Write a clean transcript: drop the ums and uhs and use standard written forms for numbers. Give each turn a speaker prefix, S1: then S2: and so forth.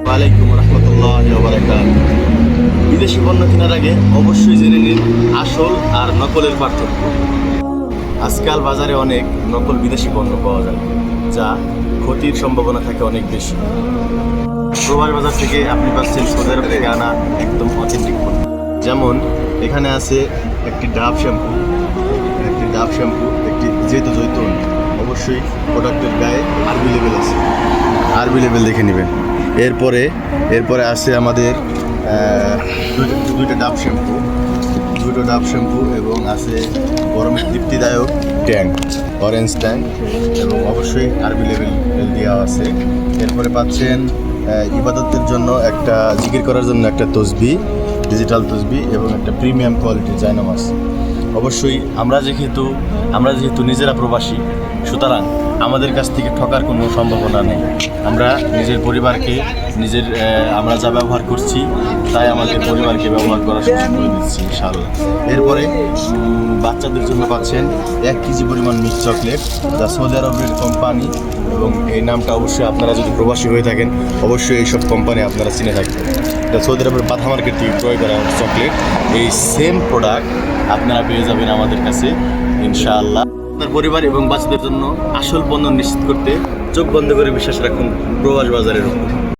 S1: ওয়ালাইকুম রহমতুল্লাহি ওয়া বারাকাতুহু। বিদেশি পণ্য কেনার আগে অবশ্যই জেনে নিন আসল আর নকলের পার্থক্য। আজকাল বাজারে অনেক নকল বিদেশি পণ্য পাওয়া যায়, যা ক্ষতির সম্ভাবনা থাকে অনেক বেশি। প্রবাস বাজার থেকে আপনি পাচ্ছেন সৌদি আরব থেকে আনা একদম অথেন্টিক পণ্য। যেমন এখানে আছে একটি ডাব শ্যাম্পু, একটি জৈতুন। অবশ্যই প্রোডাক্টের গায়ে আরবি লেবেল আছে, আরবি লেবেল দেখে নেবেন। এরপরে আছে আমাদের দুটো ডাব শ্যাম্পু এবং আছে গরমের তৃপ্তিদায়ক ট্যাঙ্ক, অরেঞ্জ ট্যাঙ্ক, এবং অবশ্যই আরবি লেবেল দেওয়া আছে। এরপরে পাচ্ছেন ইবাদতের জন্য একটা, জিকির করার জন্য একটা তসবি, ডিজিটাল তসবি, এবং একটা প্রিমিয়াম কোয়ালিটির জায়নামাজ। অবশ্যই আমরা যেহেতু নিজেরা প্রবাসী, সুতরাং আমাদের কাছ থেকে ঠকার কোনো সম্ভাবনা নেই। আমরা নিজের পরিবারকে আমরা যা ব্যবহার করছি তাই আমাদের পরিবারকে ব্যবহার করার সুযোগ করে দিচ্ছি ইনশাআল্লাহ। এরপরে বাচ্চাদের জন্য পাচ্ছেন 1 কেজি পরিমাণ মিক্স চকলেট, যা সৌদি আরবের কোম্পানি, এবং এই নামটা অবশ্যই আপনারা যদি প্রবাসী হয়ে থাকেন অবশ্যই এইসব কোম্পানি আপনারা চিনে থাকবেন। এটা সৌদি আরবের বাথা মার্কেট থেকে ক্রয় করা চকলেট। এই সেম প্রোডাক্ট আপনারা পেয়ে যাবেন আমাদের কাছে ইনশাআল্লাহ। আপনার পরিবার এবং বাচ্চাদের জন্য আসল পণ্য নিশ্চিত করতে চোখ বন্ধ করে বিশ্বাস রাখুন প্রবাস বাজারের উপর।